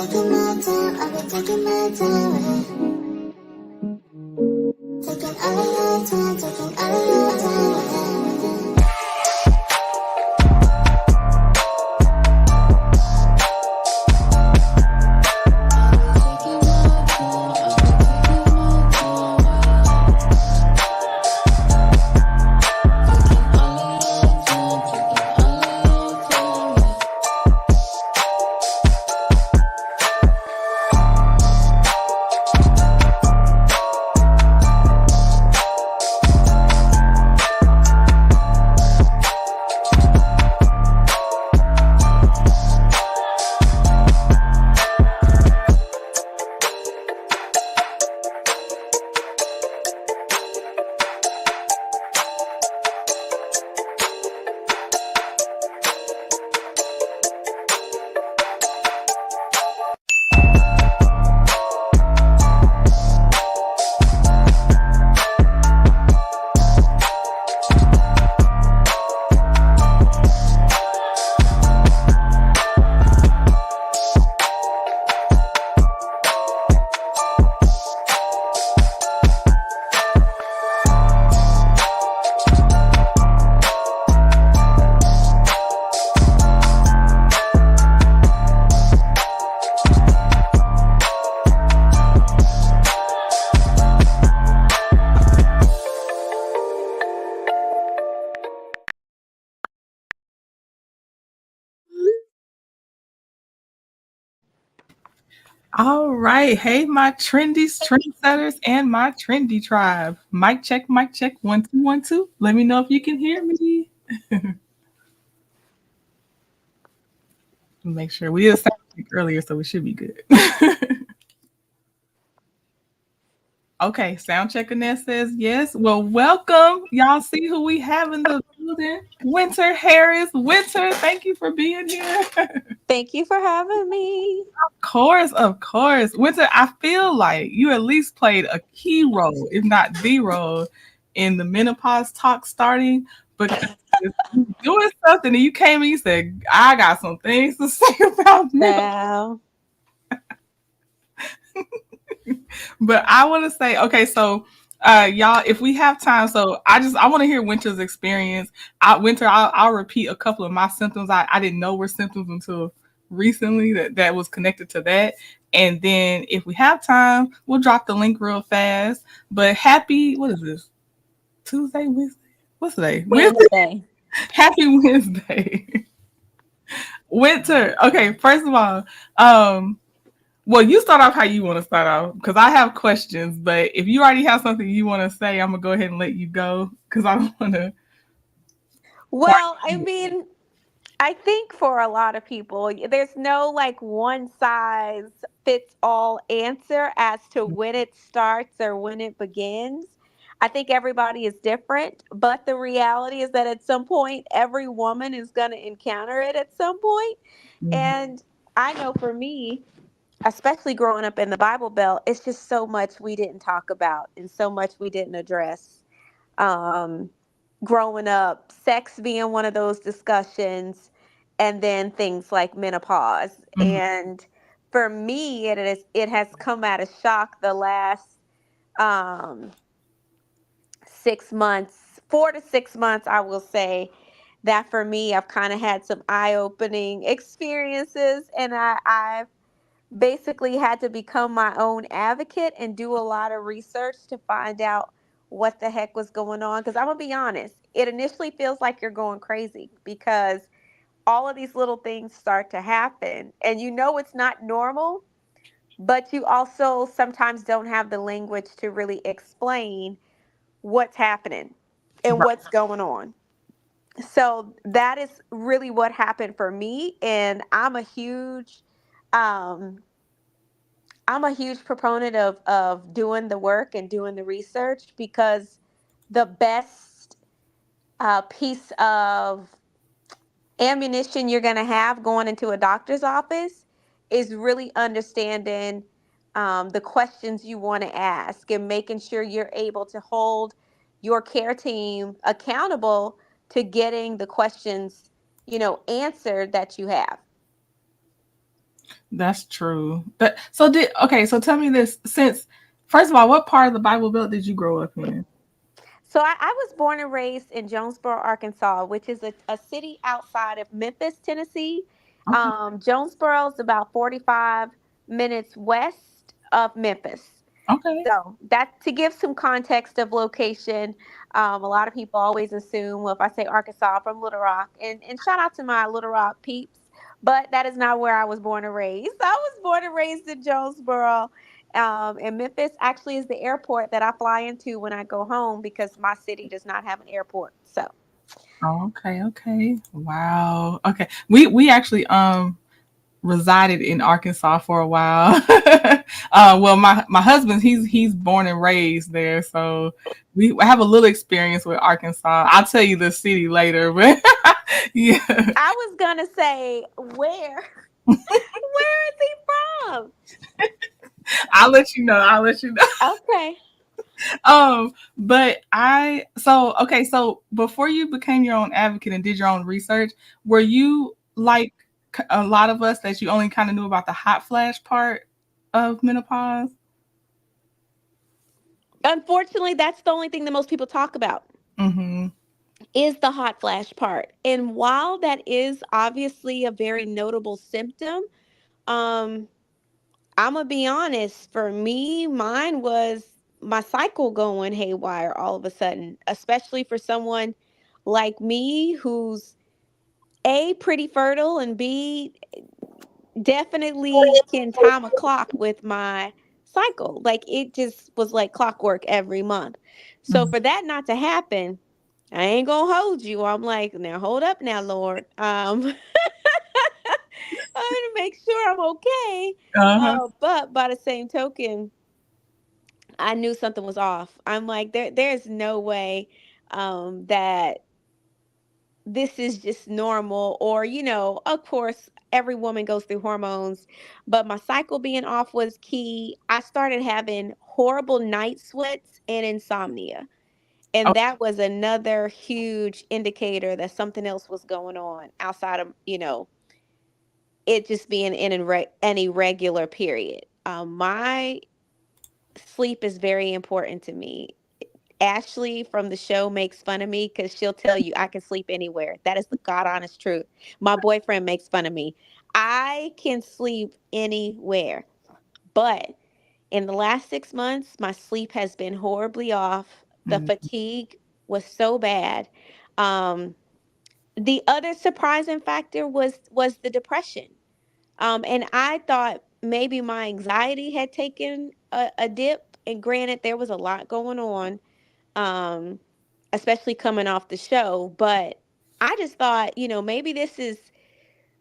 taking my time, I've been taking my time. Taking all of your time, taking all of your time. All right. Hey, my trendies, trendsetters, and my trendy tribe. Mic check, mic check. 1 2 1 2. Let me know if you can hear me. Make sure we did a sound check earlier, so we should be good. Okay, sound check Annette says yes. Well, welcome. Y'all see who we have in the building. Winter Harris. Winter, thank you for being here. Thank you for having me. Course, of course. Winter, I feel like you at least played a key role, if not the role, in the menopause talk starting because you doing something and you came and you said, I got some things to say about menopause. Wow. But I want to say, okay, so y'all, if we have time, so I want to hear Winter's experience. I'll repeat a couple of my symptoms. I didn't know were symptoms until recently that was connected to that. And then if we have time, we'll drop the link real fast. But happy, what is this? Tuesday, Wednesday? What's today? Wednesday. Wednesday. Happy Wednesday. Winter. Okay, first of all, um, well, you start off how you want to start off because I have questions. But if you already have something you want to say, I'm gonna go ahead and let you go because I don't want to. Well, I mean, I think for a lot of people, there's no like one size fits all answer as to when it starts or when it begins. I think everybody is different, but the reality is that at some point, every woman is going to encounter it at some point. And I know for me, especially growing up in the Bible Belt, it's just so much we didn't talk about and so much we didn't address. Um, Growing up, sex being one of those discussions, and then things like menopause. Mhm. And for me, it has come at a shock the last um, 6 months, 4 to 6 months, I will say that for me, I've kind of had some eye-opening experiences, and I've basically had to become my own advocate and do a lot of research to find out what the heck was going on. Because I'm going to be honest, it initially feels like you're going crazy because all of these little things start to happen and you know it's not normal, but you also sometimes don't have the language to really explain what's happening and Right. what's going on. So that is really what happened for me. And um, I'm a huge proponent of doing the work and doing the research because the best piece of ammunition you're going to have going into a doctor's office is really understanding the questions you want to ask and making sure you're able to hold your care team accountable to getting the questions, answered that you have. That's true. But so did okay. So tell me this: since first of all, what part of the Bible Belt did you grow up in? So I was born and raised in Jonesboro, Arkansas, which is a city outside of Memphis, Tennessee. Okay. Jonesboro is about 45 minutes west of Memphis. Okay. So that to give some context of location, a lot of people always assume, well, if I say Arkansas, I'm from Little Rock, and shout out to my Little Rock peeps, but that is not where I was born and raised. I was born and raised in Jonesboro, and Memphis actually is the airport that I fly into when I go home because my city does not have an airport. So Oh, okay. Okay. Wow. Okay. We actually resided in Arkansas for a while. Well, my husband he's born and raised there, so we have a little experience with Arkansas. I'll tell you the city later, but yeah, I was gonna say, where is he from? I'll let you know. I'll let you know. Okay. But I so okay. So before you became your own advocate and did your own research, were you like a lot of us that you only kind of knew about the hot flash part of menopause? Unfortunately, that's the only thing that most people talk about Mm-hmm. is the hot flash part. And while that is obviously a very notable symptom, um, I'm gonna be honest, for me, mine was my cycle going haywire all of a sudden, especially for someone like me who's A, pretty fertile, and B, definitely can time a clock with my cycle. Like it just was like clockwork every month. So Mm-hmm. for that not to happen, I ain't gonna hold you. I'm like, now hold up now, Lord. I'm gonna make sure I'm okay. Uh-huh. But by the same token, I knew something was off. I'm like, there's no way that this is just normal, or of course every woman goes through hormones, but my cycle being off was key. I started having horrible night sweats and insomnia, Oh, and that was another huge indicator that something else was going on outside of it just being in an irregular period. My sleep is very important to me. Ashley from the show makes fun of me because she'll tell you I can sleep anywhere. That is the God honest truth. My boyfriend makes fun of me. I can sleep anywhere. But in the last 6 months, my sleep has been horribly off. The mm, fatigue was so bad. Um, the other surprising factor was the depression. And I thought maybe my anxiety had taken a dip. And granted, there was a lot going on, um, especially coming off the show. But I just thought, maybe this is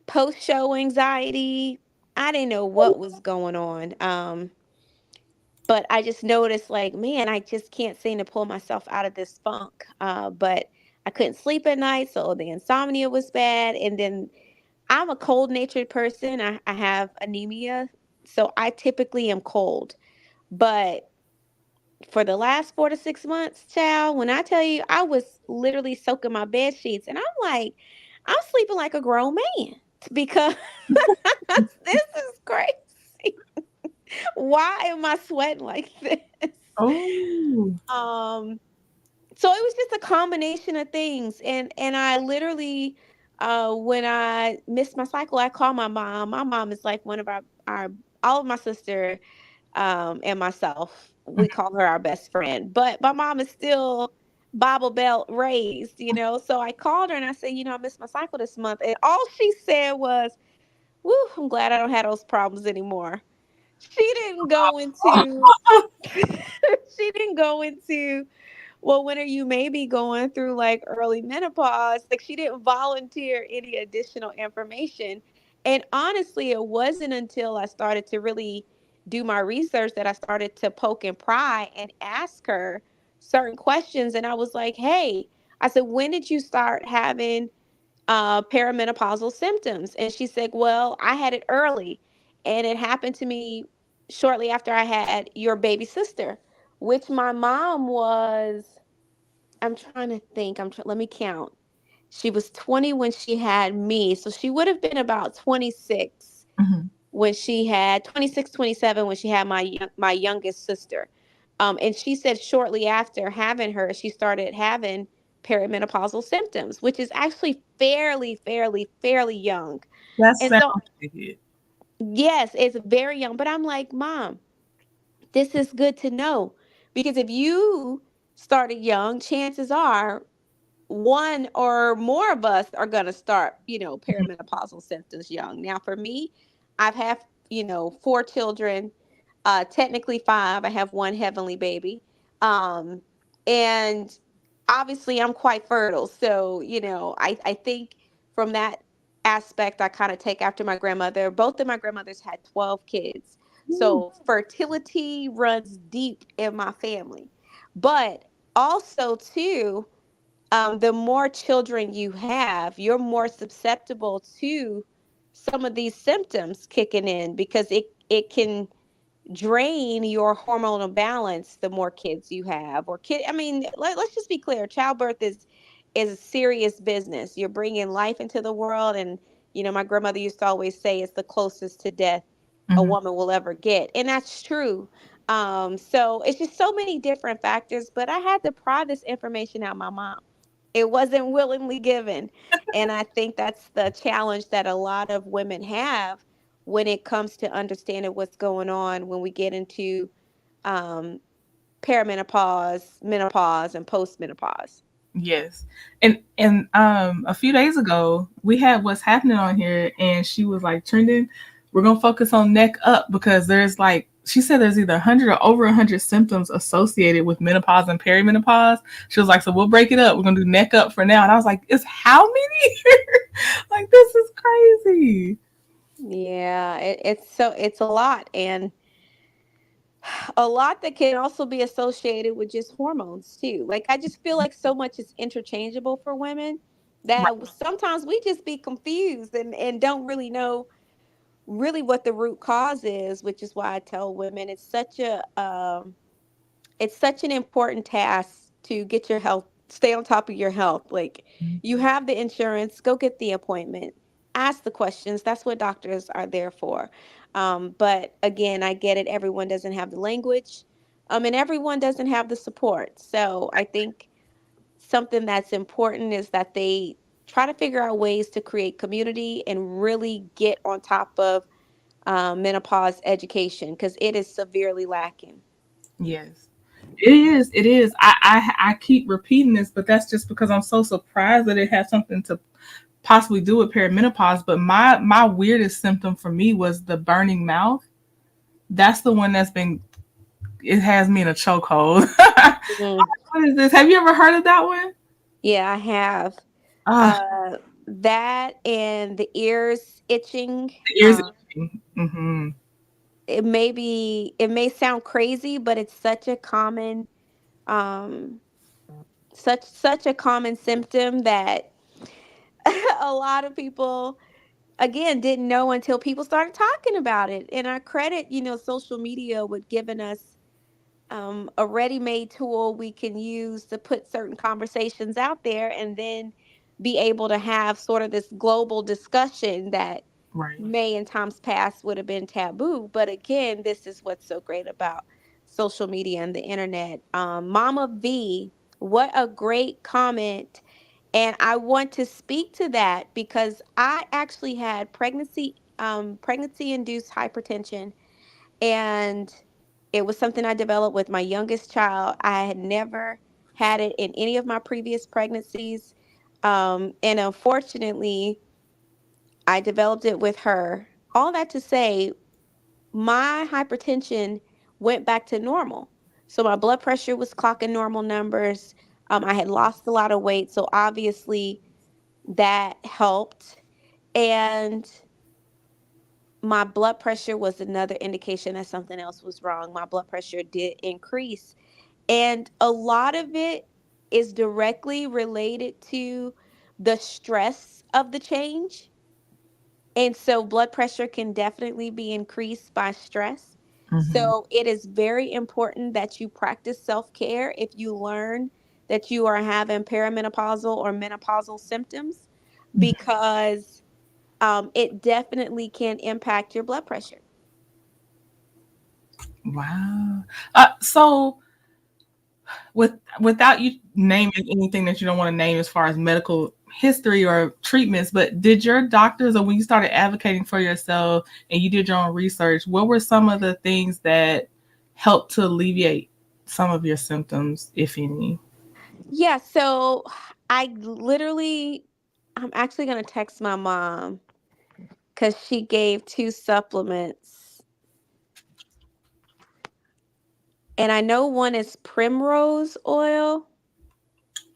post show anxiety. I didn't know what was going on. But I just noticed, like, man, I just can't seem to pull myself out of this funk. But I couldn't sleep at night, so the insomnia was bad. And then I'm a cold natured person. I have anemia, so I typically am cold. But for the last 4 to 6 months, child, when I tell you I was literally soaking my bed sheets, and I'm like, I'm sleeping like a grown man because this is crazy. Why am I sweating like this? oh, Um, so it was just a combination of things, and I literally, when I missed my cycle, I called my mom. My mom is like one of our all of my sister and myself, we call her our best friend. But my mom is still Bible Belt raised, So I called her and I said, I missed my cycle this month. And all she said was, "Woo, I'm glad I don't have those problems anymore." She didn't go into she didn't go into, well, when are you maybe going through like early menopause? Like she didn't volunteer any additional information. And honestly, it wasn't until I started to really do my research that I started to poke and pry and ask her certain questions. And I was like, hey, I said, when did you start having perimenopausal symptoms? And she said, well, I had it early and it happened to me shortly after I had your baby sister, which my mom was, I'm trying to think. Let me count. She was 20 when she had me, so she would have been about 26. when she had 26, 27, when she had my youngest sister. And she said shortly after having her, she started having perimenopausal symptoms, which is actually fairly young. That And sounds so, like it. yes, it's very young. But I'm like, Mom, this is good to know, because if you started young, chances are one or more of us are going to start, perimenopausal symptoms young. Now, for me, I've had, four children, technically five. I have one heavenly baby. Um, and obviously, I'm quite fertile. So, I think from that aspect, I kind of take after my grandmother. Both of my grandmothers had 12 kids. Woo. So, fertility runs deep in my family. But also, too, the more children you have, you're more susceptible to some of these symptoms kicking in, because it can drain your hormonal balance the more kids you have. Or kid I mean, let's just be clear, childbirth is a serious business. You're bringing life into the world, and my grandmother used to always say it's the closest to death a Mhm. woman will ever get, and that's true. So it's just so many different factors, but I had to pry this information out my mom. It wasn't willingly given. And I think that's the challenge that a lot of women have when it comes to understanding what's going on when we get into um, perimenopause, menopause, and postmenopause. Yes. And a few days ago we had what's happening on here and she was like, Trendon, we're gonna focus on neck up because there's like she said there's either 100 or over 100 symptoms associated with menopause and perimenopause. She was like, so we'll break it up. We're gonna do neck up for now. And I was like, it's how many? Like this is crazy. Yeah, it's a lot, and a lot that can also be associated with just hormones too. Like, I just feel like so much is interchangeable for women that Right. sometimes we just be confused and don't really know really what the root cause is, which is why I tell women it's such an important task to get your health, stay on top of your health. Like, you have the insurance, go get the appointment, ask the questions. That's what doctors are there for. But again, I get it. Everyone doesn't have the language, and everyone doesn't have the support. So I think something that's important is that they try to figure out ways to create community and really get on top of menopause education, because it is severely lacking. Yes. It is. It is. I keep repeating this, but that's just because I'm so surprised that it has something to possibly do with perimenopause. But my weirdest symptom for me was the burning mouth. That's the one that's been it has me in a chokehold. Mm. What is this? Have you ever heard of that one? Yeah, I have. Ah, That and the ears itching. the ears itching. Mm-hmm. It may sound crazy, but it's um such a common symptom that a lot of people again didn't know until people started talking about it. And I credit, social media with giving us a ready-made tool we can use to put certain conversations out there, and then be able to have sort of this global discussion that Right. may in times past would have been taboo. But again, this is what's so great about social media and the internet. Mama V, what a great comment. And I want to speak to that because I actually had pregnancy induced hypertension, and it was something I developed with my youngest child. I had never had it in any of my previous pregnancies. And unfortunately, I developed it with her. All that to say, my hypertension went back to normal. So my blood pressure was clocking normal numbers. I had lost a lot of weight. So obviously that helped. And my blood pressure was another indication that something else was wrong. My blood pressure did increase. And a lot of it is directly related to the stress of the change. And so blood pressure can definitely be increased by stress. Mm-hmm. So it is very important that you practice self care if you learn that you are having perimenopausal or menopausal symptoms, because it definitely can impact your blood pressure. Wow. So without you naming anything that you don't want to name as far as medical history or treatments, but did your doctors, or when you started advocating for yourself and you did your own research, what were some of the things that helped to alleviate some of your symptoms, if any? Yeah, so I literally, I'm actually going to text my mom because she gave two supplements. And I know one is primrose oil.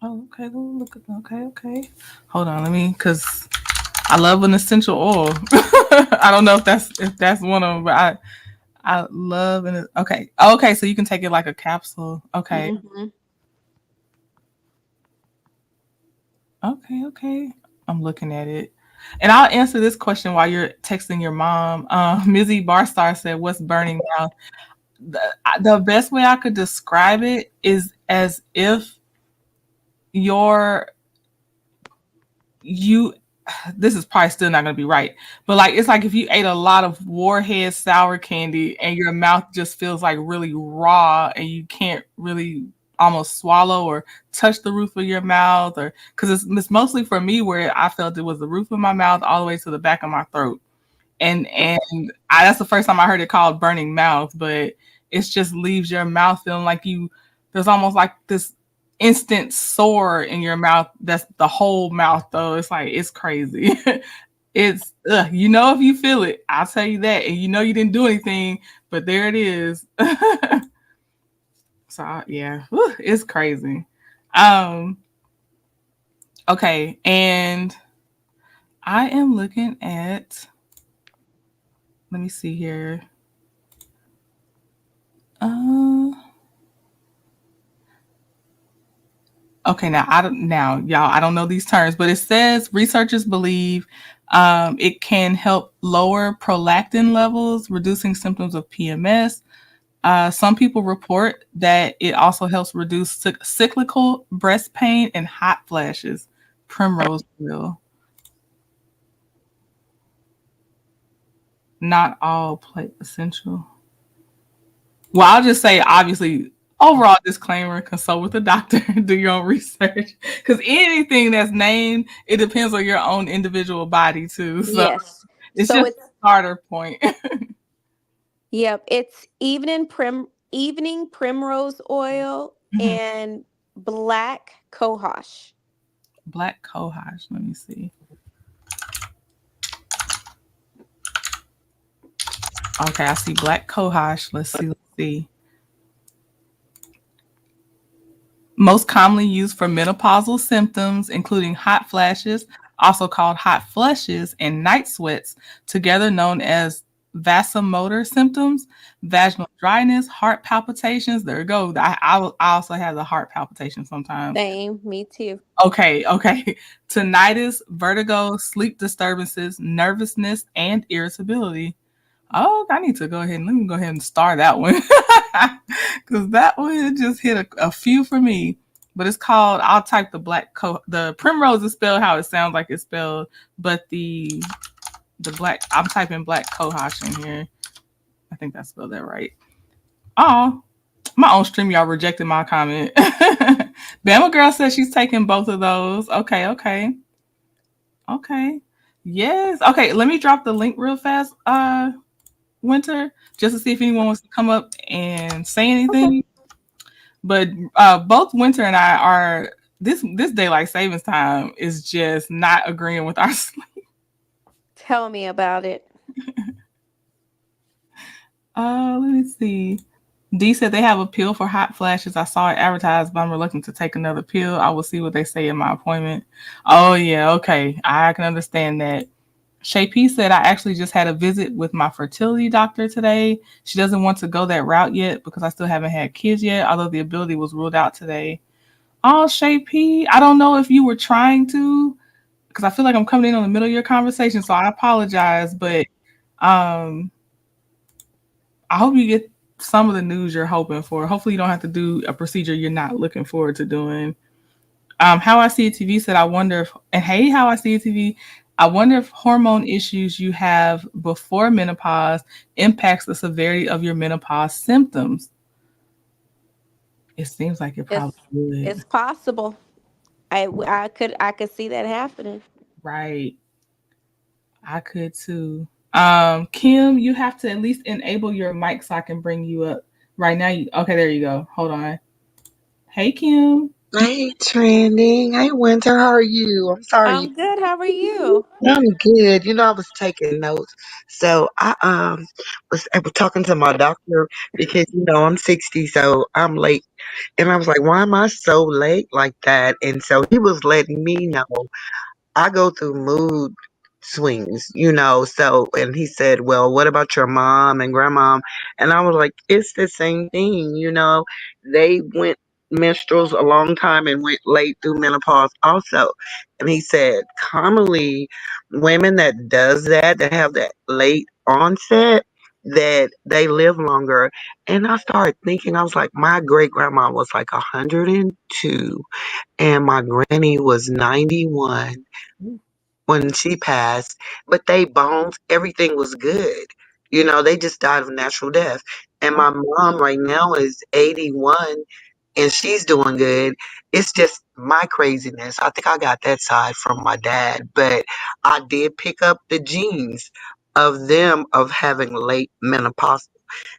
Oh, okay. Look at okay. Hold on, let me, because I love an essential oil. I don't know if that's one of them, but I love an okay. Okay, so you can take it like a capsule. Okay. Hmm. Okay. I'm looking at it. And I'll answer this question while you're texting your mom. Mizzy Barstar said, "What's burning now?" The best way I could describe it is as if your you this is probably still not going to be right, but like it's like if you ate a lot of Warhead sour candy and your mouth just feels like really raw and you can't really almost swallow or touch the roof of your mouth, or because it's mostly for me where I felt it was the roof of my mouth all the way to the back of my throat. That's the first time I heard it called burning mouth, but it just leaves your mouth feeling like there's almost like this instant sore in your mouth. That's the whole mouth though. It's like it's crazy. It's if you feel it, I'll tell you that, and you didn't do anything, but there it is. So yeah, it's crazy. Um, okay, and I am looking at. Let me see here. Uh, okay, now y'all, I don't know these terms, but it says researchers believe it can help lower prolactin levels, reducing symptoms of PMS. Some people report that it also helps reduce cyclical breast pain and hot flashes. Primrose oil, not all plate essential. Well, I'll just say, obviously, overall disclaimer: consult with a doctor, do your own research, because anything that's named, it depends on your own individual body too. So Yes. it's So just it's, a starter point. yep, it's evening primrose oil Mhm. and black cohosh. Black cohosh. Let me see. Okay, I see black cohosh. Let's see. Let's see. Most commonly used for menopausal symptoms, including hot flashes, also called hot flushes, and night sweats, together known as vasomotor symptoms, vaginal dryness, heart palpitations. There we go. I also have the heart palpitations sometimes. Same, me too. Okay. Tinnitus, vertigo, sleep disturbances, nervousness, and irritability. Oh, I need to go ahead and let me go ahead and star that one because that one just hit a few for me. But it's called. I'll type the primrose is spelled how it sounds like it's spelled, but the black. I'm typing black cohosh in here. I think I spelled that right. Oh, my own stream y'all rejected my comment. Bama girl says she's taking both of those. Okay. Yes. Okay. Let me drop the link real fast. Winter, just to see if anyone wants to come up and say Okay. anything. But both Winter and I are this daylight savings time is just not agreeing with our sleep. Tell me about it. Let me see. D said they have a pill for hot flashes. I saw it advertised, but I'm reluctant to take another pill. I will see what they say in my appointment. Oh yeah, okay. I can understand that. Shay P said, I actually just had a visit with my fertility doctor today. She doesn't want to go that route yet because I still haven't had kids yet, although the ability was ruled out today. Oh, Shay P, I don't know if you were trying to, because I feel like I'm coming in on the middle of your conversation, so I apologize, but um, I hope you get some of the news you're hoping for. Hopefully you don't have to do a procedure you're not looking forward to doing. How I See It TV said, I wonder if, and hey, How I See It TV, I wonder if hormone issues you have before menopause impacts the severity of your menopause symptoms. It seems like it It's probably would. it's possible. I could see that happening. Right. I could too. Kim, you have to at least enable your mic so I can bring you up. Right now, okay, there you go. Hold on. Hey, Kim. Hey, Trending. Hey, Winter. How are you? I'm sorry. I'm good. How are you? I'm good. I was taking notes. So I was talking to my doctor because I'm 60, so I'm late. And I was like, why am I so late like that? And so he was letting me know I go through mood swings. So, and he said, well, what about your mom and grandma? And I was like, it's the same thing. They went menstruals a long time and went late through menopause also. And he said, commonly, women that does that have that late onset, that they live longer. And I started thinking, I was like, my great grandma was like 102 and my granny was 91 when she passed, but they bones, everything was good. They just died of natural death. And my mom right now is 81 and she's doing good. It's just my craziness. I think I got that side from my dad, but I did pick up the genes of them of having late menopause.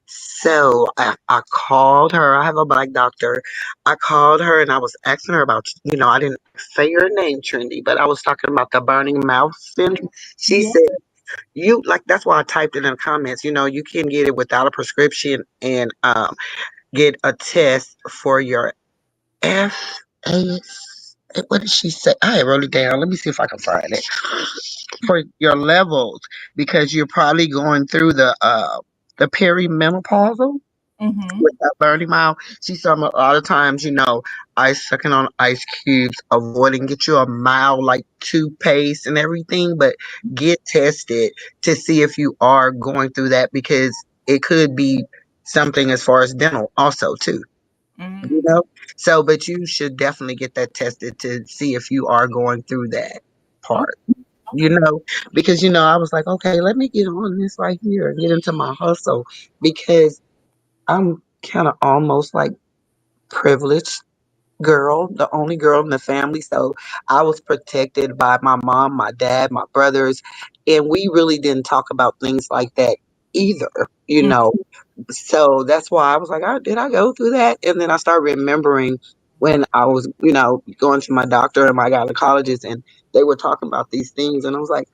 So I called her. I have a black doctor. I called her and I was asking her about, I didn't say your name, Trendy, but I was talking about the burning mouth syndrome. She Yeah. said, that's why I typed it in the comments, you can get it without a prescription and get a test for your FAS. What did she say? I wrote it down. Let me see if I can find it. For your levels, because you're probably going through the perimenopausal Mm-hmm. with that burning mouth. See, some a lot of times, ice sucking on ice cubes, avoiding get you a mild like toothpaste and everything, but get tested to see if you are going through that because it could be something as far as dental also too. You Mm. know, so but you should definitely get that tested to see if you are going through that Oh, part. You okay. know, because I was like, okay, let me get on this right here and get into my hustle because I'm kind of almost like privileged girl, the only girl in the family. So I was protected by my mom, my dad, my brothers, and we really didn't talk about things like that either, you Mm. know. So that's why I was like, oh, did I go through that? And then I started remembering when I was, going to my doctor and my gynecologist and they were talking about these things and I was like,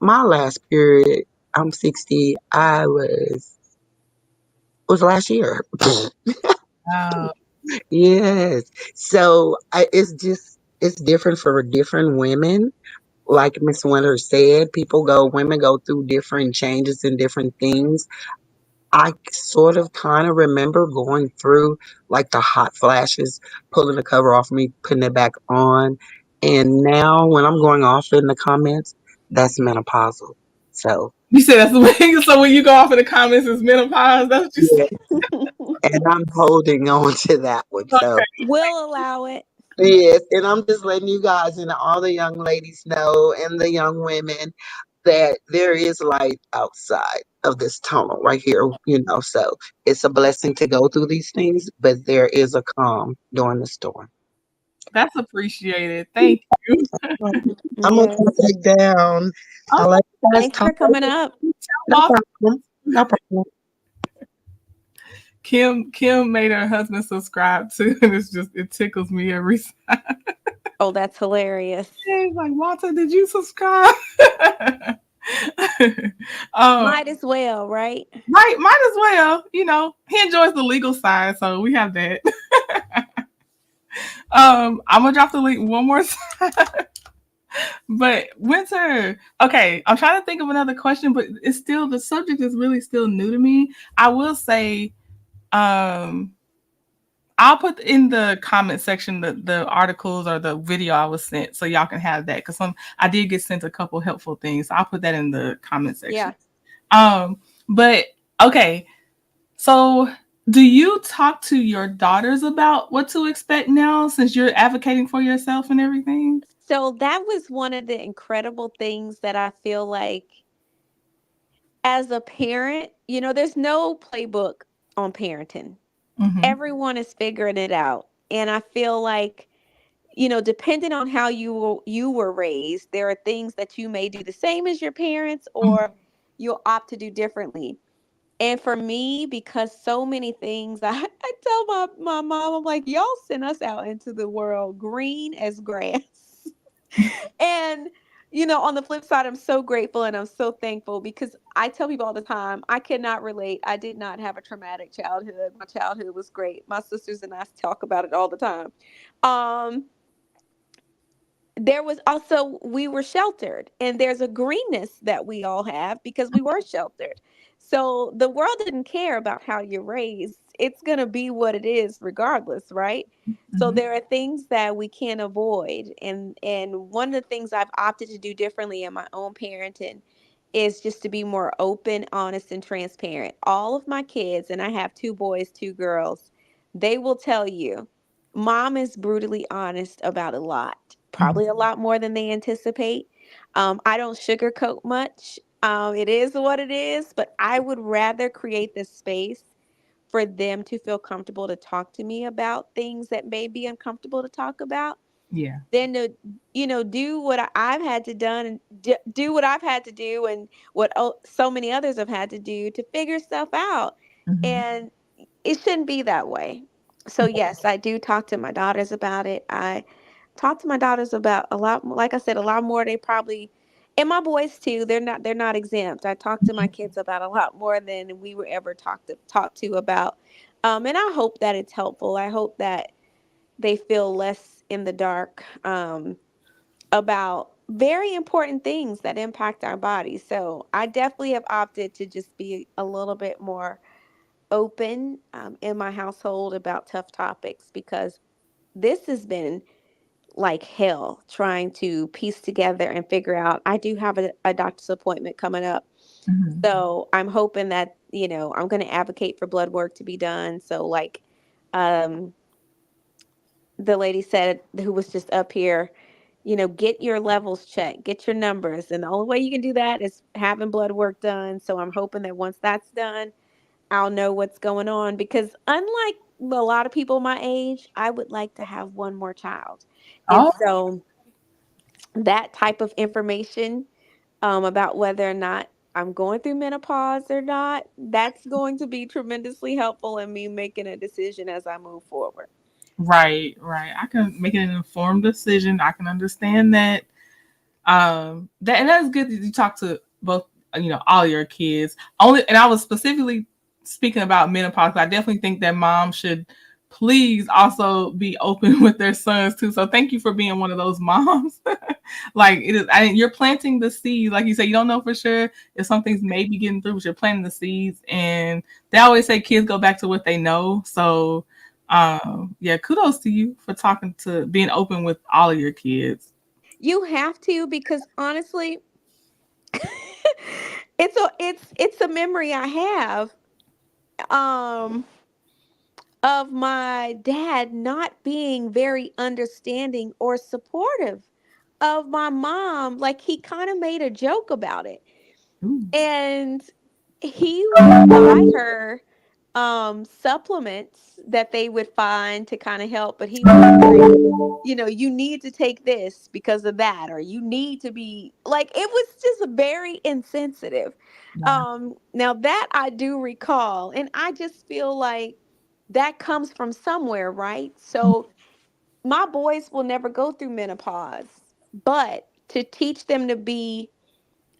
my last period, I'm 60, was last year. Wow. Yes. So it's different for different women. Like Miss Winter said, women go through different changes and different things. I sort of kind of remember going through like the hot flashes, pulling the cover off me, putting it back on. And now when I'm going off in the comments, that's menopausal. So You said that's the way. So when you go off in the comments, it's menopause. That's what you yeah, said. and I'm holding on to that one. So We'll allow it. yes, and I'm just letting you guys and all the young ladies know and the young women that there is light outside of this tunnel right here. So it's a blessing to go through these things, but there is a calm during the storm. That's appreciated. Thank you. Well, I'm gonna Yes. take that down. I Oh, like you guys Thanks talk. for coming up. No off. problem. No problem. Kim made her husband subscribe too, and it tickles me every time. Oh, that's hilarious. He's like, Walter, did you subscribe? um, Might as well, right? right, might as well. He enjoys the legal side, so we have that. I'm gonna drop the link one more time. But Winter, okay, I'm trying to think of another question, but it's still the subject is really still new to me. I will say, um, I'll put in the comment section the articles or the video I was sent so y'all can have that because I did get sent a couple helpful things. So I'll put that in the comment section. Yeah. But okay, so do you talk to your daughters about what to expect now since you're advocating for yourself and everything? So that was one of the incredible things that I feel like as a parent, there's no playbook on parenting. Hmm. Everyone is figuring it out. And I feel like, depending on how you were raised, there are things that you may do the same as your parents or you'll opt to do differently. And for me, because so many things, I tell my mom, I'm like, y'all sent us out into the world green as grass. And, on the flip side, I'm so grateful and I'm so thankful because I tell people all the time, I cannot relate. I did not have a traumatic childhood. My childhood was great. My sisters and I talk about it all the time. Um, there was also we were sheltered, and there's a greenness that we all have because we were sheltered. So the world didn't care about how you're raised. It's going to be what it is regardless, right? So Hmm. there are things that we can't avoid, and one of the things I've opted to do differently in my own parenting is just to be more open, honest, and transparent. All of my kids, and I have two boys, two girls, they will tell you mom is brutally honest about a lot, Hmm. probably a lot more than they anticipate. I don't sugarcoat much. It is what it is, but I would rather create this space for them to feel comfortable to talk to me about things that may be uncomfortable to talk about Yeah. than to, do what I've had to done and do what I've had to do and what so many others have had to do to figure stuff out. Hmm. And it shouldn't be that way. So yes, I do talk to my daughters about it. I talk to my daughters about a lot, like I said, a lot more. They probably, and my boys too. They're not exempt. I talk to my kids about a lot more than we were ever talked to about. And I hope that it's helpful. I hope that they feel less in the dark about very important things that impact our bodies. So I definitely have opted to just be a little bit more open in my household about tough topics because this has been like hell trying to piece together and figure out. I do have a doctor's appointment coming up. Hmm. So I'm hoping that, I'm going to advocate for blood work to be done. So, like, um, the lady said who was just up here, get your levels checked, get your numbers. And the only way you can do that is having blood work done. So I'm hoping that once that's done, I'll know what's going on because unlike a lot of people my age, I would like to have one more child. And Oh, so that type of information about whether or not I'm going through menopause or not, that's going to be tremendously helpful in me making a decision as I move forward. right, right. I can make an informed decision. I can understand that. That and that's good that you talk to both, all your kids. Only, and I was specifically speaking about menopause. I definitely think that moms should please also be open with their sons too. So thank you for being one of those moms. Like it is, you're planting the seeds. Like you said, you don't know for sure if some things may be getting through, but you're planting the seeds. And they always say kids go back to what they know. So, yeah, kudos to you for talking to being open with all of your kids. You have to because honestly, it's a memory I have um of my dad not being very understanding or supportive of my mom. Like he kind of made a joke about it. Ooh. And he would buy her supplements that they would find to kind of help, but he was like, you need to take this because of that, or you need to be like, it was just very insensitive. Yeah. Now that I do recall, and I just feel like that comes from somewhere, right? So my boys will never go through menopause, but to teach them to be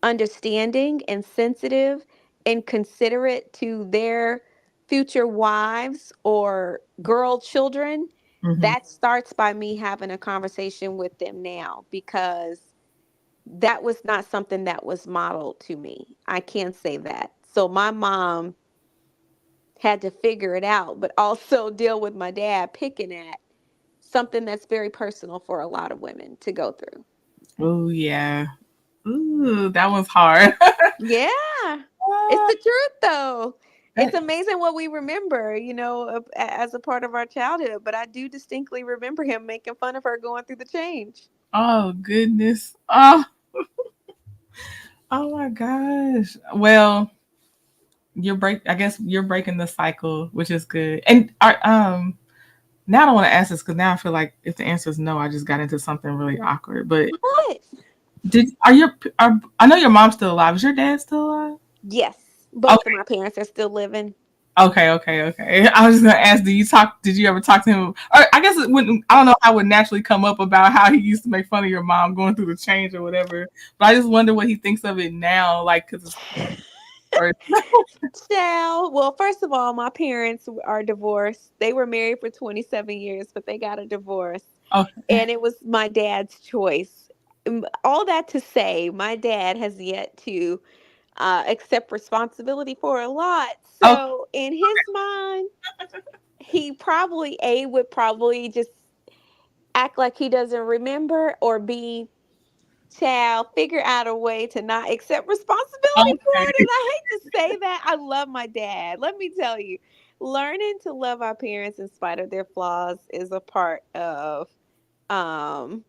understanding and sensitive and considerate to their future wives or girl children, Hmm. that starts by me having a conversation with them now because that was not something that was modeled to me. I can't say that. So my mom had to figure it out, but also deal with my dad picking at something that's very personal for a lot of women to go through. Oh yeah. Ooh, that one's hard. Yeah. It's the truth though. It's amazing what we remember, as a part of our childhood, but I do distinctly remember him making fun of her going through the change. Oh goodness. Oh, oh my gosh. Well, I guess you're breaking the cycle, which is good. And now I don't want to ask this because now I feel like if the answer is no, I just got into something really awkward. But What? did are your are I know your mom's still alive. Is your dad still alive? Yes, both of Okay. my parents are still living. Okay. I was just gonna ask, did you ever talk to him? Or I guess it wouldn't, I don't know how it would naturally come up about how he used to make fun of your mom going through the change or whatever. But I just wonder what he thinks of it now, like, because it's first. Child. Well, first of all, my parents are divorced. They were married for 27 years, but they got a divorce. Okay. And it was my dad's choice. All that to say, my dad has yet to accept responsibility for a lot. Okay. So, in his mind, he probably, A, would probably just act like he doesn't remember, or B, child, figure out a way to not accept responsibility for it. And Okay. I hate to say that. I love my dad. Let me tell you, learning to love our parents in spite of their flaws um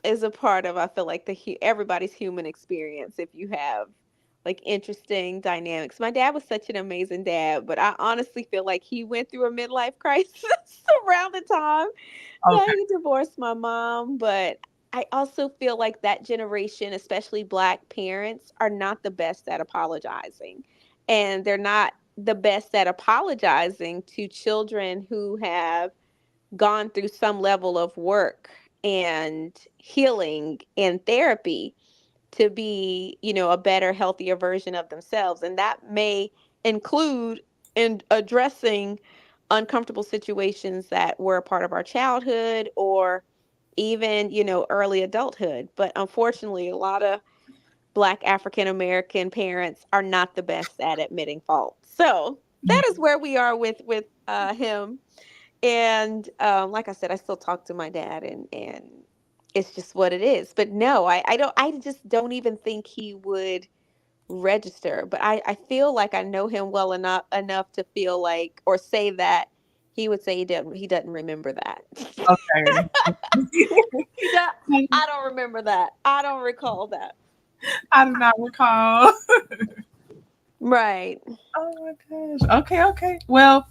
I feel like everybody's human experience. If you have like interesting dynamics, my dad was such an amazing dad, but I honestly feel like he went through a midlife crisis around the time that Okay. he divorced my mom. But I also feel like that generation, especially black parents, are not the best at apologizing. And they're not the best at apologizing to children who have gone through some level of work and healing and therapy to be, a better, healthier version of themselves. And that may include in addressing uncomfortable situations that were a part of our childhood, or even, early adulthood. But unfortunately, a lot of black African American parents are not the best at admitting fault. So that is where we are with him. And like I said, I still talk to my dad, and it's just what it is. But no, I just don't even think he would register. But I feel like I know him well enough to feel like, or say that he would say he doesn't remember that. Okay. He does. I don't remember that. I don't recall that. I do not recall. Right. Oh my gosh. Okay. Well,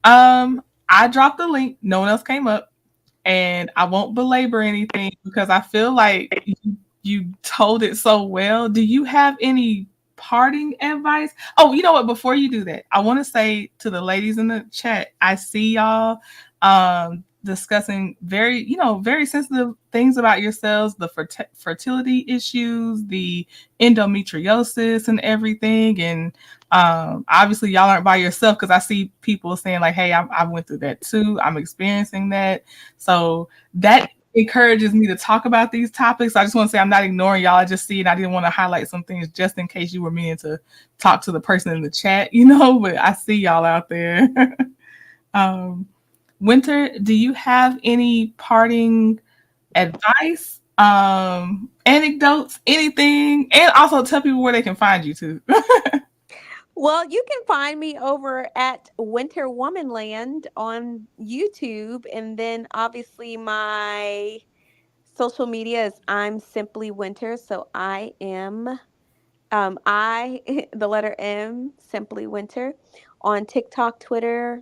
I dropped the link. No one else came up. And I won't belabor anything because I feel like you told it so well. Do you have any parting advice? Oh, you know what? Before you do that, I want to say to the ladies in the chat, I see y'all discussing very sensitive things about yourselves, the fertility issues, the endometriosis and everything. And obviously y'all aren't by yourself because I see people saying like, hey, I went through that too. I'm experiencing that. So that encourages me to talk about these topics. I just want to say I'm not ignoring y'all. I just see it. I didn't want to highlight some things just in case you were meaning to talk to the person in the chat, but I see y'all out there. um, Winter, do you have any parting advice, anecdotes, anything? And also tell people where they can find you too. Well, you can find me over at Winter Womanland on YouTube, and then obviously my social media is I'm Simply Winter. So I am the letter M, Simply Winter, on TikTok, Twitter,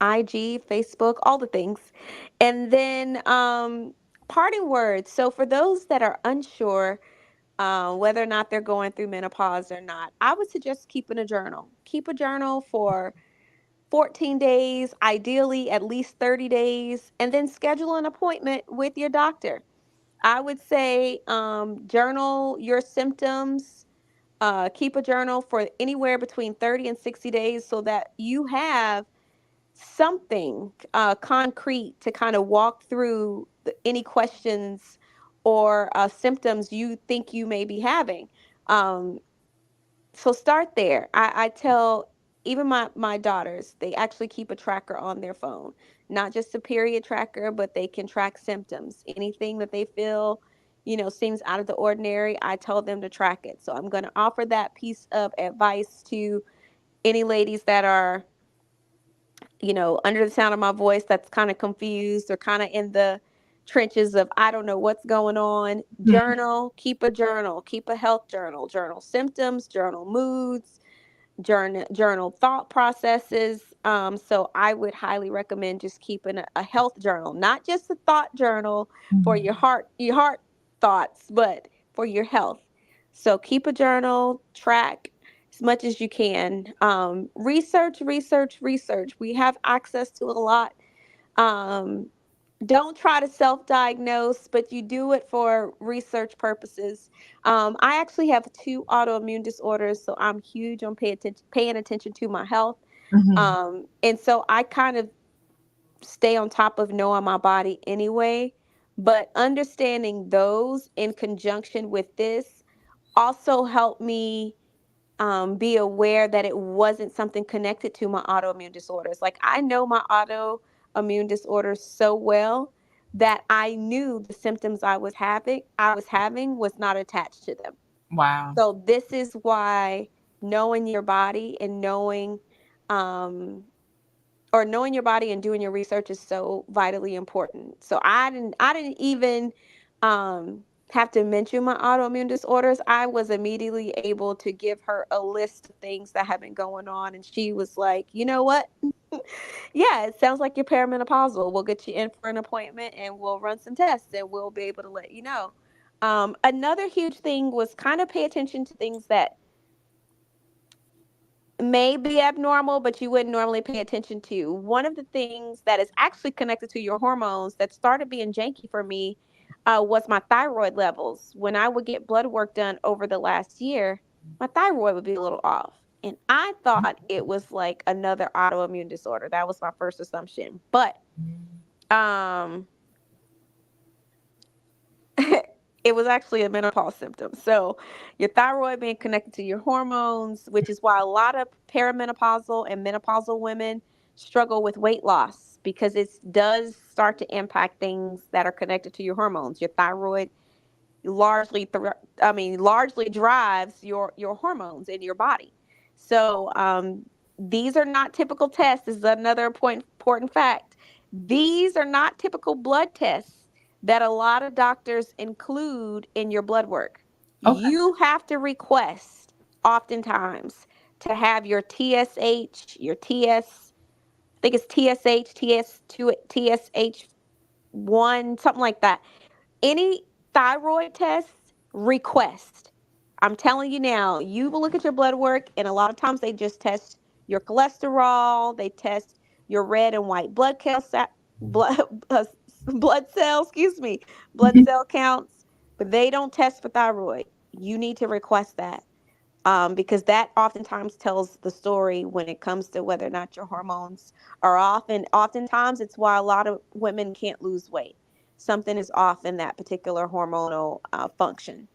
IG, Facebook, all the things. And then parting words. So for those that are unsure whether or not they're going through menopause or not, I would suggest keeping a journal. Keep a journal for 14 days, ideally at least 30 days, and then schedule an appointment with your doctor. I would say journal your symptoms. Keep a journal for anywhere between 30 and 60 days so that you have something concrete to kind of walk through any questions or symptoms you think you may be having. Um, so start there. I tell even my daughters, they actually keep a tracker on their phone, not just a period tracker, but they can track symptoms. Anything that they feel, seems out of the ordinary, I tell them to track it. So I'm going to offer that piece of advice to any ladies that are, under the sound of my voice, that's kind of confused or kind of in the trenches of I don't know what's going on. Journal, keep a health journal, journal symptoms, journal moods, journal thought processes. So I would highly recommend just keeping a health journal, not just a thought journal for Mhm. your heart thoughts, but for your health. So keep a journal, track as much as you can. Research. We have access to a lot. Um, don't try to self-diagnose, but you do it for research purposes. I actually have two autoimmune disorders, so I'm huge on paying attention to my health. Mhm. And so I kind of stay on top of knowing my body anyway. But understanding those in conjunction with this also helped me be aware that it wasn't something connected to my autoimmune disorders. Like I know my autoimmune disorders so well that I knew the symptoms I was having was not attached to them. Wow. So this is why knowing your body and um, knowing your body and doing your research is so vitally important. So I didn't even have to mention my autoimmune disorders. I was immediately able to give her a list of things that have been going on, and she was like, "You know what? Yeah, it sounds like you're perimenopausal. We'll get you in for an appointment and we'll run some tests and we'll be able to let you know." Another huge thing was kind of pay attention to things that may be abnormal, but you wouldn't normally pay attention to. One of the things that is actually connected to your hormones that started being janky for me was my thyroid levels. When I would get blood work done over the last year, my thyroid would be a little off. And I thought it was like another autoimmune disorder. That was my first assumption. But um, it was actually a menopause symptom. So, your thyroid being connected to your hormones, which is why a lot of perimenopausal and menopausal women struggle with weight loss because it does start to impact things that are connected to your hormones. Your thyroid largely drives your hormones in your body. So these are not typical tests. This is another important fact. These are not typical blood tests that a lot of doctors include in your blood work. Okay. You have to request oftentimes to have your TSH, your TS, I think it's TSH, TS2, TSH1, something like that. Any thyroid test request. I'm telling you now, you will look at your blood work, and a lot of times they just test your cholesterol, they test your red and white blood, uh, blood cells, blood cell counts, but they don't test for thyroid. You need to request that because that oftentimes tells the story when it comes to whether or not your hormones are off. And oftentimes it's why a lot of women can't lose weight. Something is off in that particular hormonal function.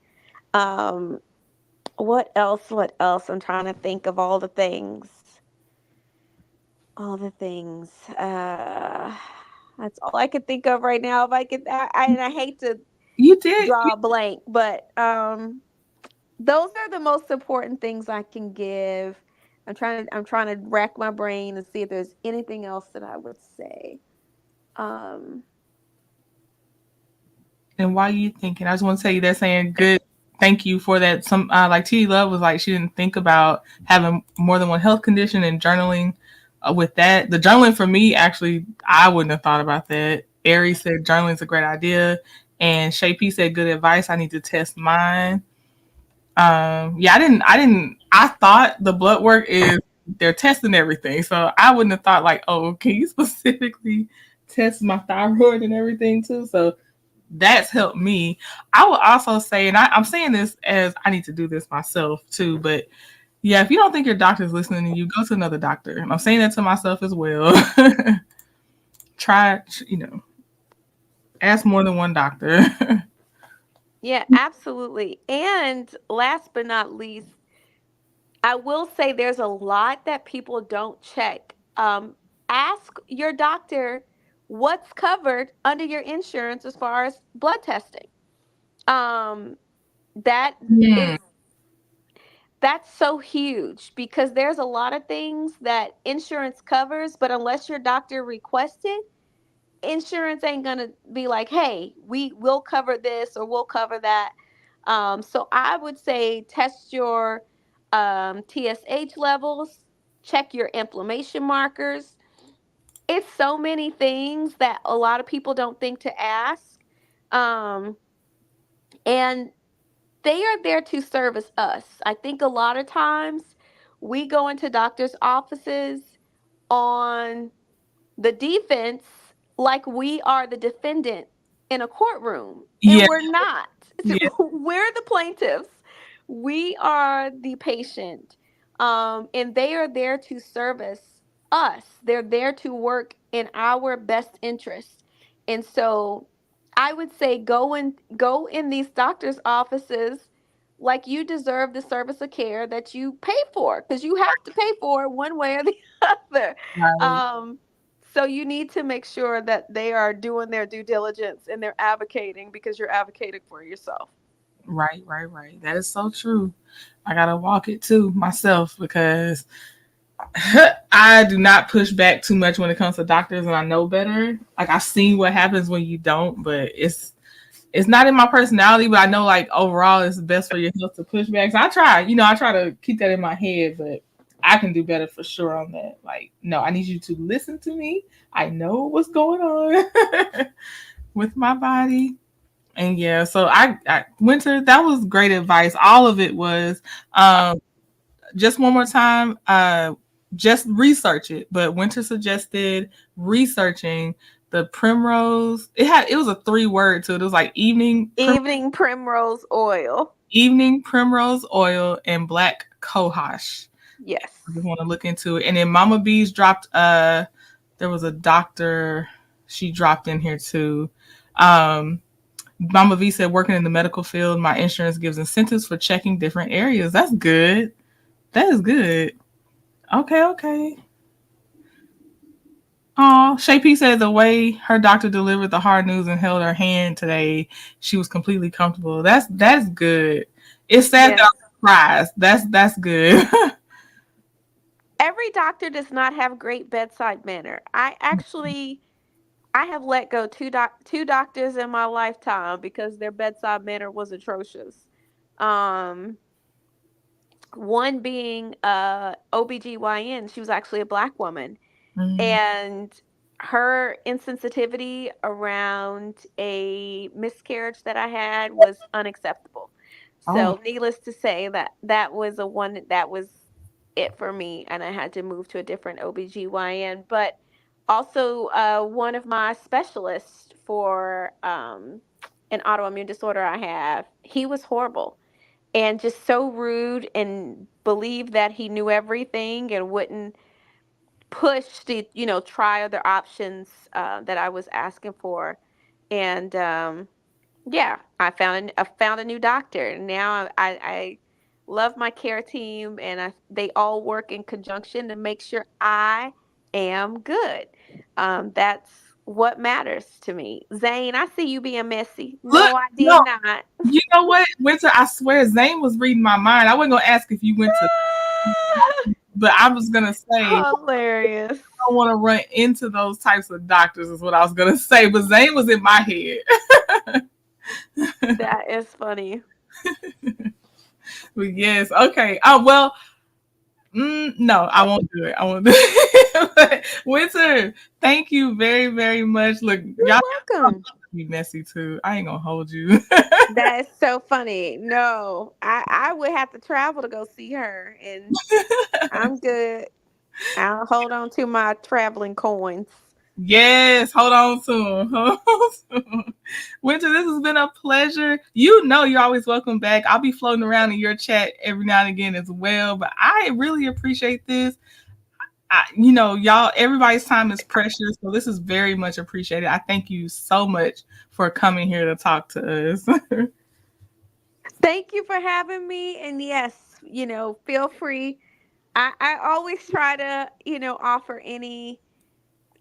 Um, what else? What else? I'm trying to think of all the things. All the things. That's all I can think of right now. If I could, and I hate to You did. draw a blank, but those are the most important things I can give. I'm trying to rack my brain and see if there's anything else that I would say. Um And while you thinking, I just want to tell you they're saying good. Thank you for that. Some like T Love was like she didn't think about having more than one health condition and journaling. With that, the journaling for me actually, I wouldn't have thought about that. Aries said journaling is a great idea, and Shay P said good advice. I need to test mine. Yeah, I thought the blood work is they're testing everything, so I wouldn't have thought like, oh, can you specifically test my thyroid and everything too? So that's helped me. I would also say, and I'm saying this as I need to do this myself too, but yeah, if you don't think your doctor's listening to you, go to another doctor. And I'm saying that to myself as well. Try, ask more than one doctor. yeah, absolutely. And last but not least, I will say there's a lot that people don't check. Ask your doctor what's covered under your insurance as far as blood testing. Um, that Hmm. is that's so huge because there's a lot of things that insurance covers, but unless your doctor requests it, insurance ain't gonna be like, hey, we will cover this or we'll cover that. So I would say test your TSH levels, check your inflammation markers. It's so many things that a lot of people don't think to ask. Um, and they are there to service us. I think a lot of times we go into doctors' offices on the defense like we are the defendant in a courtroom, and Yeah, we're not. yeah, We're the plaintiffs. We are the patient. And they are there to service us. They're there to work in our best interest. And so I would say go in these doctors' offices like you deserve the service of care that you pay for, because you have to pay for it one way or the other. right, Um, so you need to make sure that they are doing their due diligence and they're advocating, because you're advocating for yourself. right, right, right. That is so true. I gotta walk it too myself because I do not push back too much when it comes to doctors, and I know better. Like I've seen what happens when you don't, but it's not in my personality. But I know like overall, it's best for your health to push back. So I try, I try to keep that in my head, but I can do better for sure on that. Like, no, I need you to listen to me. I know what's going on with my body. And yeah, so I Winter, that was great advice. All of it was. Just one more time, just research it. But Winter suggested researching the primrose. It was a 3 word to it. It was like Evening primrose oil. evening primrose oil and black cohosh. I just Yes. want to look into it. And then Mama Bees dropped there was a doctor she dropped in here too. Um Mama V said working in the medical field, my insurance gives incentives for checking different areas. That's good. That is good. Okay, okay. Oh, Shay P said the way her doctor delivered the hard news and held her hand today, she was completely comfortable. That's good. It's sad that Yes. I'm surprised. That's good. Every doctor does not have great bedside manner. I have let go two doctors in my lifetime because their bedside manner was atrocious. Um One being OBGYN. She was actually a black woman, Mm. and her insensitivity around a miscarriage that I had was unacceptable. Oh my. So, needless to say, that was a one that was it for me, and I had to move to a different OBGYN. But also, one of my specialists for an autoimmune disorder I have, he was horrible and just so rude and believed that he knew everything and wouldn't push to try other options that I was asking for. And yeah, I found a new doctor, and now I love my care team, and they all work in conjunction to make sure I am good. That's what matters to me. Zane, I see you being messy. Look, No, I did no, not. you know what, Winter? I swear, Zane was reading my mind. I wasn't gonna ask if you went to, but I was gonna say Hilarious. I don't want to run into those types of doctors. Is what I was gonna say. But Zane was in my head. That is funny. But yes, okay. Oh well, no, I won't do it. I won't do it. But Winter, thank you very, very much. Look, You're y'all welcome. be messy too. I ain't gonna hold you. That is so funny. No, I would have to travel to go see her, and I'm good. I'll hold on to my traveling coins. Yes, hold on to him. Hold on to him. Winter, this has been a pleasure. You know you're always welcome back. I'll be floating around in your chat every now and again as well. But I really appreciate this. Y'all, everybody's time is precious. So this is very much appreciated. I thank you so much for coming here to talk to us. Thank you for having me. And yes, feel free. I always try to, offer any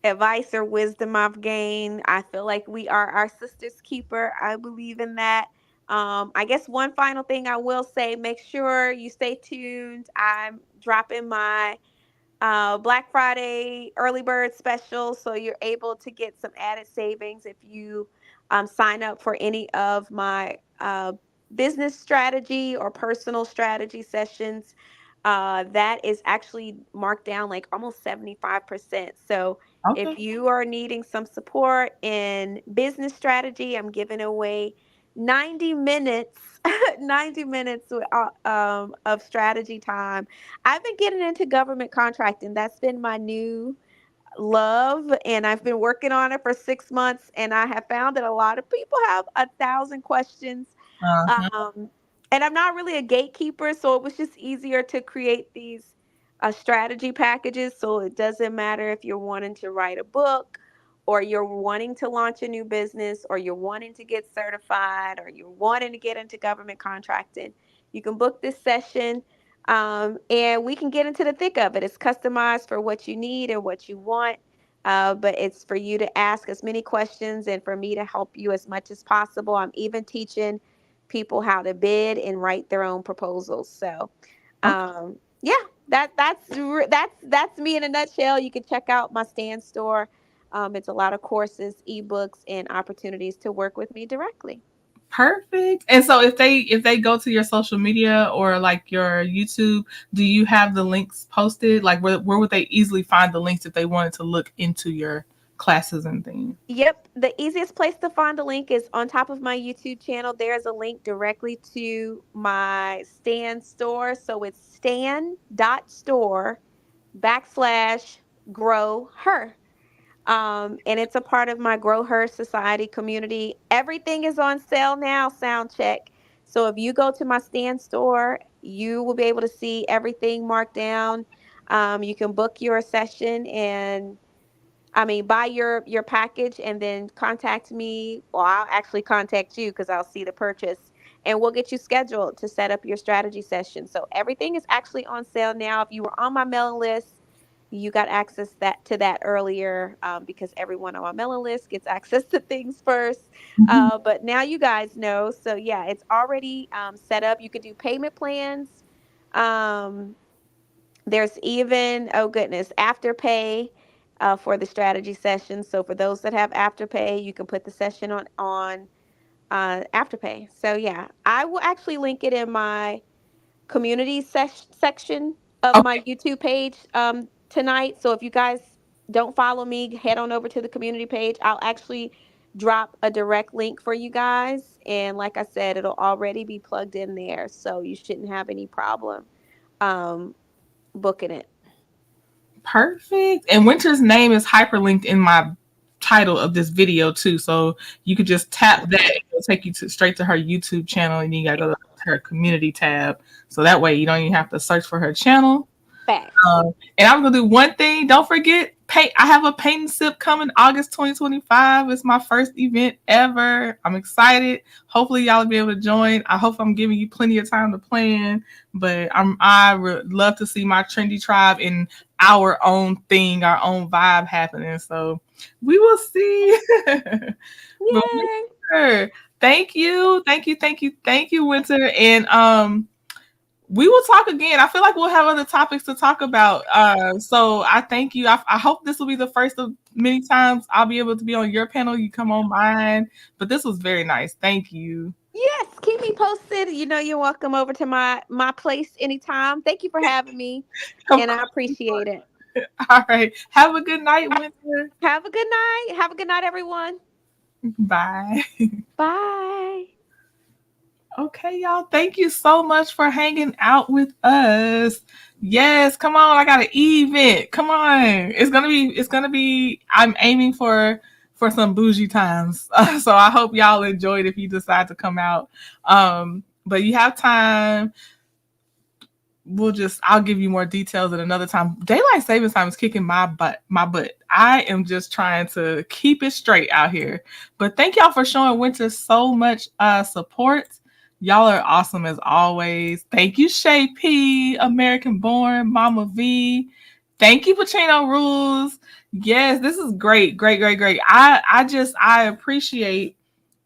advice or wisdom I've gained. I feel like we are our sister's keeper. I believe in that. I guess one final thing I will say, make sure you stay tuned. I'm dropping my Black Friday early bird special. So you're able to get some added savings if you sign up for any of my business strategy or personal strategy sessions. That is actually marked down like almost 75%. So if Okay. you are needing some support in business strategy, I'm giving away 90 minutes 90 minutes of strategy time. I've been getting into government contracting. That's been my new love, and I've been working on it for 6 months, and I have found that a lot of people have 1,000 questions. Uh-huh. um, and I'm not really a gatekeeper, so it was just easier to create these strategy packages. So it doesn't matter if you're wanting to write a book, or you're wanting to launch a new business, or you're wanting to get certified, or you're wanting to get into government contracting. You can book this session, and we can get into the thick of it. It's customized for what you need and what you want. But it's for you to ask as many questions and for me to help you as much as possible. I'm even teaching people how to bid and write their own proposals. So, Okay. yeah, that's me in a nutshell. You can check out my stand store. It's a lot of courses, ebooks, and opportunities to work with me directly. Perfect. And so if they go to your social media or like your YouTube, do you have the links posted? Like where would they easily find the links if they wanted to look into your classes and things? Yep, the easiest place to find a link is on top of my YouTube channel. There's a link directly to my Stan store. So it's stan.store/grow her. And it's a part of my Grow Her Society community. Everything is on sale now, sound check. So if you go to my Stan store, you will be able to see everything marked down. You can book your session and buy your package and then contact me. Well, I'll actually contact you because I'll see the purchase and we'll get you scheduled to set up your strategy session. So everything is actually on sale now. If you were on my mailing list, you got access to that earlier because everyone on my mailing list gets access to things first. Mhm. But now you guys know. So yeah, it's already set up. You could do payment plans. Um, there's even, oh goodness, afterpay for the strategy session. So for those that have afterpay, you can put the session on afterpay. So yeah, I will actually link it in my community section of my Okay. YouTube page tonight. So if you guys don't follow me, head on over to the community page. I'll actually drop a direct link for you guys. And like I said, it'll already be plugged in there. So you shouldn't have any problem um, booking it. Perfect. And Winter's name is hyperlinked in my title of this video too. So you could just tap that and it'll take you straight to her YouTube channel and you gotta go to her community tab. So that way you don't even have to search for her channel. Facts. And I'm gonna do one thing. Don't forget, paint. I have a paint and sip coming August 2025. It's my first event ever. I'm excited. Hopefully, y'all will be able to join. I hope I'm giving you plenty of time to plan. But I would love to see my trendy tribe in our own thing, our own vibe happening. So we will see. But Yay. Winter, thank you, Winter, and we will talk again. I feel like we'll have other topics to talk about. So I thank you. I hope this will be the first of many times I'll be able to be on your panel. You come on mine, but this was very nice. Thank you. Yes, keep me posted. You know you're welcome over to my place anytime. Thank you for having me, Of and I course. appreciate it. All right. Have a good night, Winter. Have a good night. Have a good night, everyone. Bye. Bye. Okay, y'all. Thank you so much for hanging out with us. Yes, come on. I got an event. Come on. It's gonna be I'm aiming for some bougie times. So I hope y'all enjoyed if you decide to come out. But you have time. I'll give you more details at another time. Daylight savings time is kicking my butt. I am just trying to keep it straight out here. But thank y'all for showing Winter so much support. Y'all are awesome as always. Thank you, Shay P, American Born, Mama V. Thank you, Pacino Rules. Yes, this is great, great, great, great. I appreciate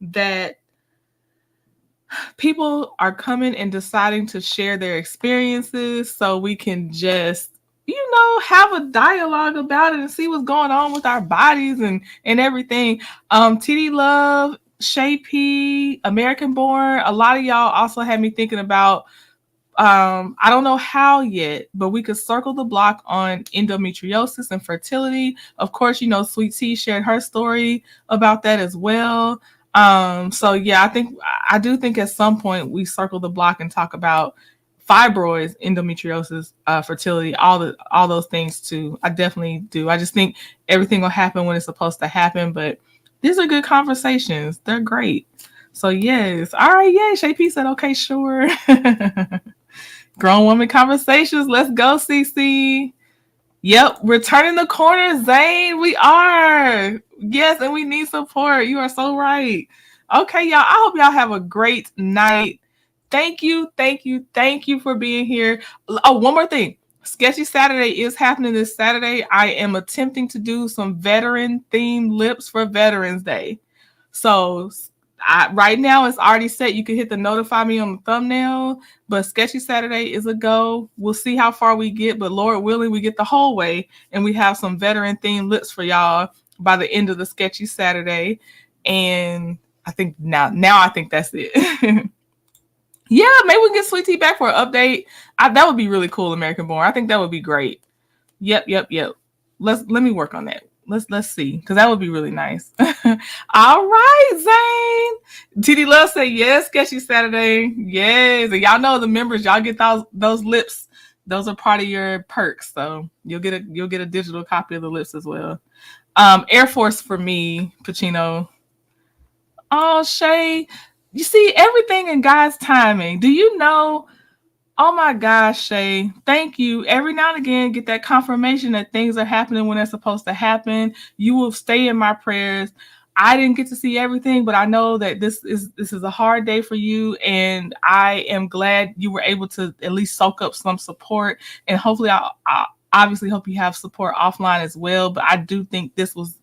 that people are coming and deciding to share their experiences so we can just have a dialogue about it and see what's going on with our bodies and everything. TD Love, Shay P, American Born, a lot of y'all also had me thinking about I don't know how yet, but we could circle the block on endometriosis and fertility. Of course, Sweet Tea shared her story about that as well. So yeah, I do think at some point we circle the block and talk about fibroids, endometriosis, fertility, all those things too. I definitely do. I just think everything will happen when it's supposed to happen, but these are good conversations. They're great. So yes. All right, yeah. Shay P said, okay, sure. Grown woman conversations. Let's go, CC. Yep, we're turning the corner, Zane. We are. Yes, and we need support. You are so right. Okay, y'all. I hope y'all have a great night. Thank you, thank you, thank you for being here. Oh, one more thing. Sketchy Saturday is happening this Saturday. I am attempting to do some veteran themed lips for Veterans Day. So right now it's already set. You can hit the notify me on the thumbnail, but Sketchy Saturday is a go. We'll see how far we get, but Lord willing, we get the whole way and we have some veteran themed lips for y'all by the end of the Sketchy Saturday. And I think now I think that's it. Yeah, maybe we can get Sweet Tea back for an update. That would be really cool, American Born. I think that would be great. Yep. Let me work on that. Let's see, because that would be really nice. All right, Zane. TD Love say yes, Sketchy Saturday. Yes. And y'all know the members, y'all get those lips. Those are part of your perks. So you'll get a digital copy of the lips as well. Air Force for me, Pacino. Oh, Shay. You see everything in God's timing. Do you know? Oh my gosh, Shay. Thank you. Every now and again, get that confirmation that things are happening when they're supposed to happen. You will stay in my prayers. I didn't get to see everything, but I know that this is a hard day for you, and I am glad you were able to at least soak up some support. And hopefully, I obviously hope you have support offline as well. But I do think this was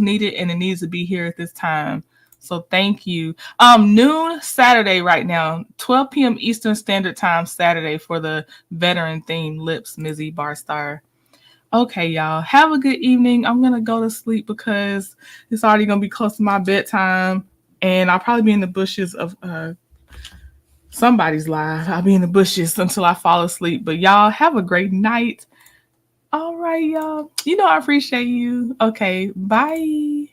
needed, and it needs to be here at this time. So thank you. Noon Saturday right now, 12 p.m. Eastern Standard Time Saturday for the veteran themed lips, Mizzy Barstar. Okay, y'all. Have a good evening. I'm gonna go to sleep because it's already gonna be close to my bedtime, and I'll probably be in the bushes of somebody's live. I'll be in the bushes until I fall asleep. But y'all have a great night. All right, y'all. I appreciate you. Okay, bye.